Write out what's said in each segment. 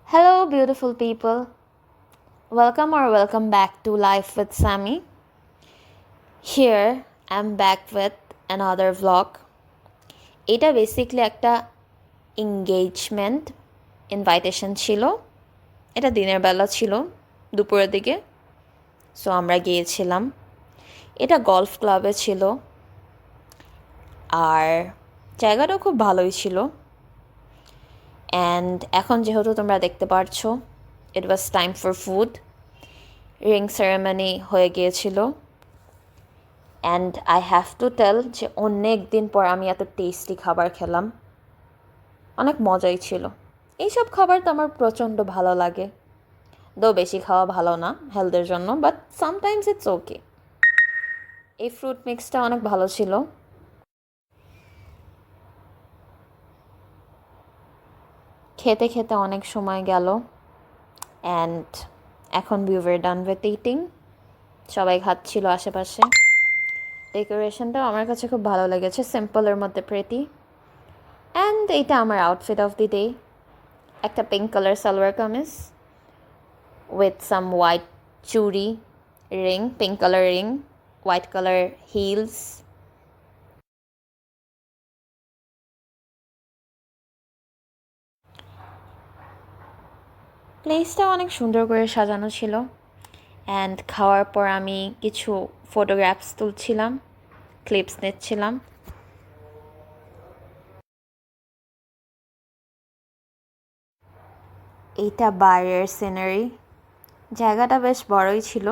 Hello, beautiful people. Welcome back to Life with Sammy. Here, I'm back with another vlog. এটা basically একটা engagement invitation ছিল। এটা দিনের বেলা ছিল, দুপুরের দিকে। সো আমরা গিয়েছিলাম। এটা গলফ ক্লাবে ছিল, আর জায়গাটাও খুব ভালোই ছিল। অ্যান্ড এখন যেহেতু তোমরা দেখতে পারছো, it was time for food. Ring ceremony হয়ে গিয়েছিল। And I have to tell যে অনেক দিন পর আমি এত টেস্টি খাবার খেলাম। অনেক মজাই ছিল। এইসব খাবার তো আমার প্রচণ্ড ভালো লাগে, দো বেশি খাওয়া ভালো না হেলথের জন্য, বাট সামটাইমস ইটস ওকে। এই ফ্রুট মিক্সটা অনেক ভালো ছিল। খেতে খেতে অনেক সময় গেল, অ্যান্ড এখন we were done with eating. সবাই খাচ্ছিল আশেপাশে। ডেকোরেশনটাও আমার কাছে খুব ভালো লেগেছে, সিম্পলের মধ্যে প্রেটি। অ্যান্ড এইটা আমার আউটফিট অফ দি ডে, একটা pink colour salwar kameez with some white চুড়ি, ring, pink colour ring, white colour heels. প্লেসটা অনেক সুন্দর করে সাজানো ছিল। অ্যান্ড খাওয়ার পর আমি কিছু ফটোগ্রাফস তুলছিলাম, ক্লিপস নিচ্ছিলাম। এইটা বাইরের সিনারি। জায়গাটা বেশ বড়ই ছিল,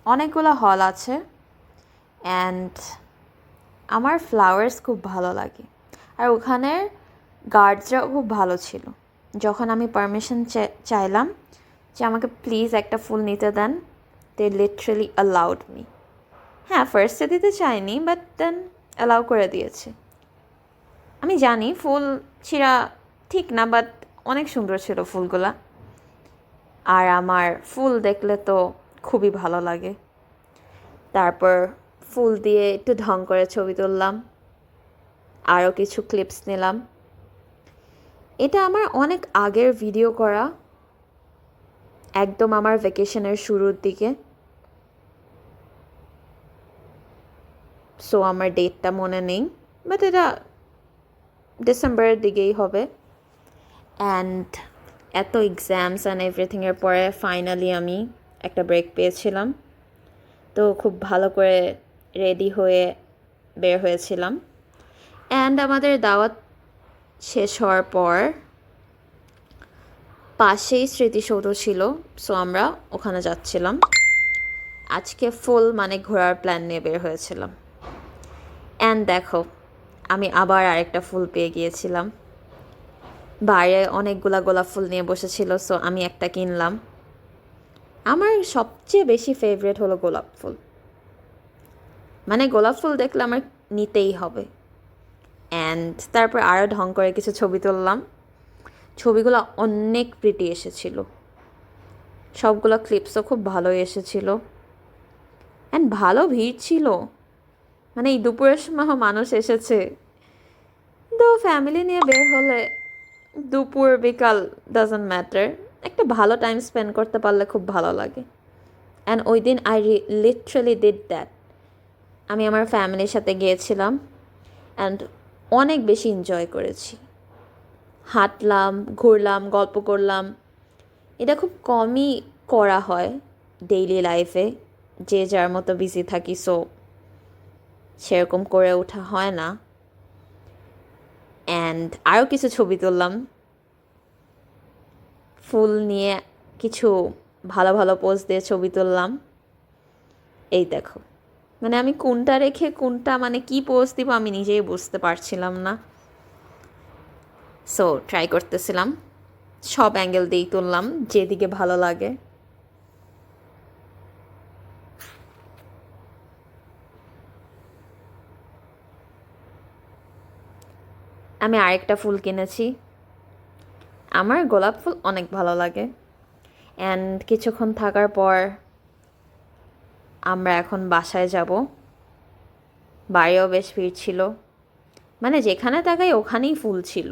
অনেকগুলো হল আছে। অ্যান্ড আমার ফ্লাওয়ার্স খুব ভালো লাগে, আর ওখানের গার্ডসরাও খুব ভালো ছিল। যখন আমি পারমিশন চাইলাম যে আমাকে প্লিজ একটা ফুল নিতে দেন, দে লিটারালি অ্যালাউড মি। হ্যাঁ, ফার্স্টে দিতে চাইনি, বাট দেন অ্যালাউ করে দিয়েছে। আমি জানি ফুল ছিঁড়া ঠিক না, বাট অনেক সুন্দর ছিল ফুলগুলা। আর আমার ফুল দেখলে তো খুবই ভালো লাগে। তারপর ফুল দিয়ে একটু ঢং করে ছবি তুললাম, আরও কিছু ক্লিপস নিলাম। এটা আমার অনেক আগের ভিডিও করা, একদম আমার ভ্যাকেশনের শুরুর দিকে। সো আমার ডেটটা মনে নেই, বাট এটা ডিসেম্বরের দিকেই হবে। অ্যান্ড এত এক্সামস অ্যান্ড এভরিথিংয়ের পরে ফাইনালি আমি একটা ব্রেক পেয়েছিলাম। তো খুব ভালো করে রেডি হয়ে বের হয়েছিলাম। অ্যান্ড আমাদের দাওয়াত শেষ হওয়ার পর পাশেই স্মৃতিসৌধ ছিল, সো আমরা ওখানে যাচ্ছিলাম। আজকে ফুল মানে ঘোরার প্ল্যান নিয়ে বের হয়েছিলাম। অ্যান্ড দেখো, আমি আবার আরেকটা ফুল পেয়ে গিয়েছিলাম। বাইরে অনেকগুলা গোলাপ ফুল নিয়ে বসেছিল, সো আমি একটা কিনলাম। আমার সবচেয়ে বেশি ফেভারিট হলো গোলাপ ফুল। মানে গোলাপ ফুল দেখলে আমার নিতেই হবে। অ্যান্ড তারপর আরও ঢং করে কিছু ছবি তুললাম। ছবিগুলো অনেক প্রিটি এসেছিল, সবগুলো ক্লিপসও খুব ভালোই এসেছিল। অ্যান্ড ভালো ভিড় ছিল, মানে এই দুপুরের সময় মানুষ এসেছে। তো ফ্যামিলি নিয়ে বের হলে দুপুর বিকাল ডাজন্ট ম্যাটার, একটা ভালো টাইম স্পেন্ড করতে পারলে খুব ভালো লাগে। অ্যান্ড ওই দিন আই লিটারালি ডিড দ্যাট। আমি আমার ফ্যামিলির সাথে গিয়েছিলাম, অ্যান্ড অনেক বেশি এনজয় করেছি। হাঁটলাম, ঘুরলাম, গল্প করলাম। এটা খুব কমই করা হয় ডেইলি লাইফে, যে যার মতো বিজি থাকি, সো সেরকম করে ওঠা হয় না। অ্যান্ড আরও কিছু ছবি তুললাম ফুল নিয়ে, কিছু ভালো ভালো পোজ দিয়ে ছবি তুললাম। এই দেখো, মানে আমি কোনটা রেখে কোনটা, মানে কি পোজ দিব আমি নিজেই বুঝতে পারছিলাম না। সো ট্রাই করতেছিলাম, সব অ্যাঙ্গেল দিয়েই তুললাম যেদিকে ভালো লাগে। আমি আরেকটা ফুল কিনেছি। আমার গোলাপ ফুল অনেক ভালো লাগে। অ্যান্ড কিছুক্ষণ থাকার পর আমরা এখন বাসায় যাব। বাড়িও বেশ ভিড় ছিল, মানে যেখানে তাকাই ওখানেই ফুল ছিল।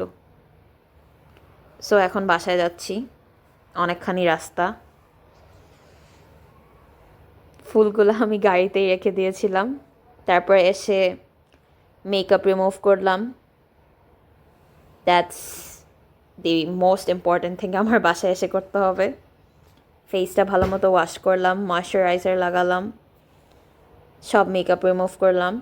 সো এখন বাসায় যাচ্ছি, অনেকখানি রাস্তা। ফুলগুলো আমি গাড়িতেই রেখে দিয়েছিলাম, তারপর এসে মেকআপ রিমুভ করলাম। That's the most important thing আমার বাসায় এসে করতে হবে। ফেসটা ভালো মতো ওয়াশ করলাম, ময়শ্চারাইজার লাগালাম, সব মেকআপ রিমুভ করলাম।